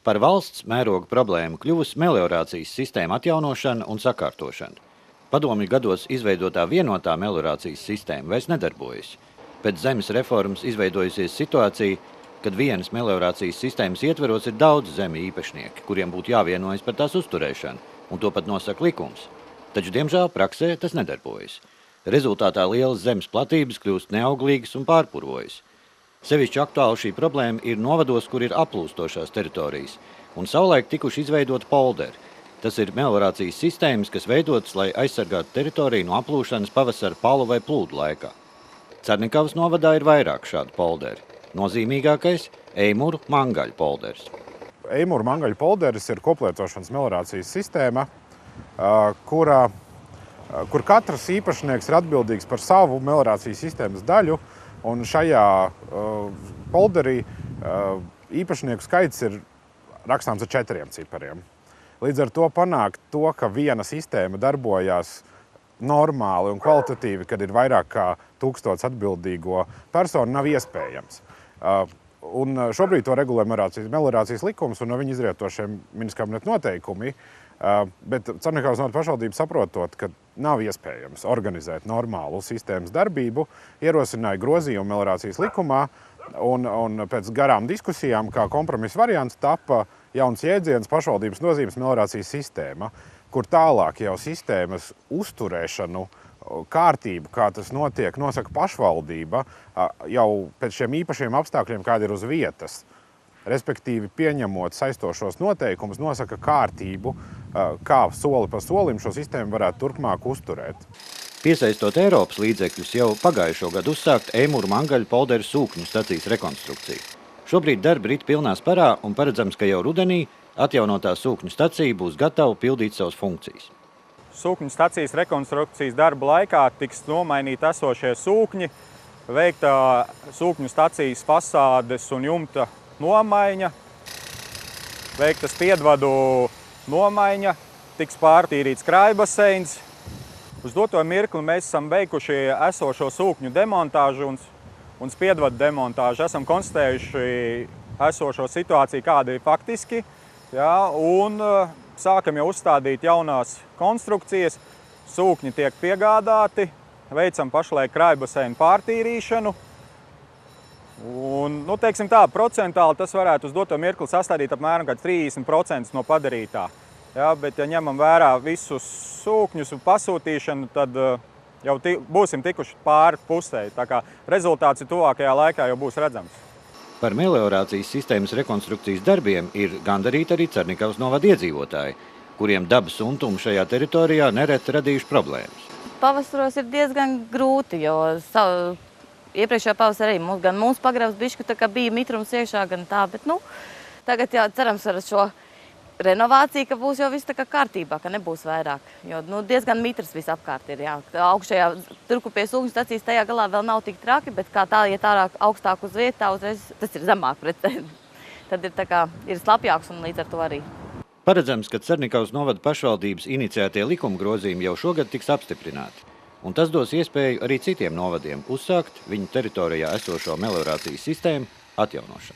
Par valsts mēroga problēmu kļuvusi meliorācijas sistēma atjaunošana un sakārtošana. Padomju gados izveidotā vienotā meliorācijas sistēma vairs nedarbojas. Pēc zemes reformas izveidojusies situācija, kad vienas meliorācijas sistēmas ietveros ir daudz zemi īpašnieki, kuriem būtu jāvienojas par tās uzturēšanu, un to pat nosaka likums. Taču, diemžēl, praksē tas nedarbojas. Rezultātā lielas zemes platības kļūst neauglīgas un pārpurvojas. Sevišķi aktuāli šī problēma ir novados, kur ir aplūstošās teritorijas, un savulaik tikuši izveidot polderi. Tas ir meliorācijas sistēmas, kas veidotas, lai aizsargātu teritoriju no aplūšanas pavasara palu vai plūdu laikā. Cernikavas novadā ir vairāk šādu polderi. Nozīmīgākais – Eimuru mangaļu polderis. Eimuru mangaļu polderis ir koplietošanas meliorācijas sistēma, kur katrs īpašnieks ir atbildīgs par savu meliorācijas sistēmas daļu, un šajā polderī īpašnieku skaits ir rakstāms ar 4 cipariem. Līdz ar to panākt to, ka viena sistēma darbojās normāli un kvalitatīvi, kad ir vairāk kā 1000 atbildīgo personu, nav iespējams. Un šobrīd to regulē meliorācijas likums un no viņa izrietošie ministra kabineta noteikumi, bet Cernikavas novada pašvaldība saprotot, ka nav iespējams organizēt normālu sistēmas darbību, ierosināja grozījumu meliorācijas likumā, un pēc garām diskusijām, kā kompromisa variants, tapa jauns jēdziens pašvaldības nozīmes meliorācijas sistēma, kur tālāk jau sistēmas uzturēšanu, kārtību, kā tas notiek, nosaka pašvaldība jau pēc šiem īpašiem apstākļiem, kādi ir uz vietas. Respektīvi, pieņemot saistošos noteikumus, nosaka kārtību, kā soli pa solim šo sistēmu varētu turpmāk uzturēt. Piesaistot Eiropas līdzekļus, jau pagājušo gadu uzsākt Eimuru mangaļu polderu sūkņu stacijas rekonstrukciju. Šobrīd darbi rit pilnā sparā un paredzams, ka jau rudenī atjaunotā sūkņu stacija būs gatava pildīt savas funkcijas. Sūkņu stacijas rekonstrukcijas darba laikā tiks nomainīti esošie sūkņi, veikta sūkņu stacijas fasādes un jumta nomaiņa, veikta spiedvadu nomaiņa, tiks pārtīrīts krājbaseins. Uz doto mirkli mēs esam veikuši esošo sūkņu demontāžu un spiedvadu demontāžu. Esam konstatējuši esošo situāciju, kāda ir faktiski, un sākam jau uzstādīt jaunās konstrukcijas. Sūkņi tiek piegādāti, veicam pašlaik krājbaseinu pārtīrīšanu. Un, teiksim tā, procentāli tas varētu uz doto mirkli sastādīt apmēram 30% no padarītā. Bet, ja ņemam vērā visus sūkņus un pasūtīšanu, tad jau būsim tikuši pāri pusē. Tā kā rezultāts tuvākajā laikā jau būs redzams. Par meliorācijas sistēmas rekonstrukcijas darbiem ir gandarīti arī Cernikavas novada iedzīvotāji, kuriem dabas untumi šajā teritorijā nereti radījuši problēmas. Pavasaros ir diezgan grūti, jo iepriekšējā pavasarī gan mūsu pagrabs bišķi bija mitrums iekšā, gan tā, bet tagad jā, cerams ar šo renovāciju, ka būs jau viss tā kā kārtībā, ka nebūs vairāk, jo diezgan mitrs viss apkārt ir, jā. Augšējā, tur, kur pie sūkņu stacijas tajā galā vēl nav tik traki, bet kā tā iet augstāk uz vietu, uzreiz tas ir zemāk pret, tad ir tā kā ir slapjāks un līdz ar to arī. Paredzams, ka Cernikavas novada pašvaldības iniciētie likuma grozījumi jau šogad tiks apstiprināti, un tas dos iespēju arī citiem novadiem uzsākt viņu teritorijā esošo meliorācijas sistēmu atjaunošanu.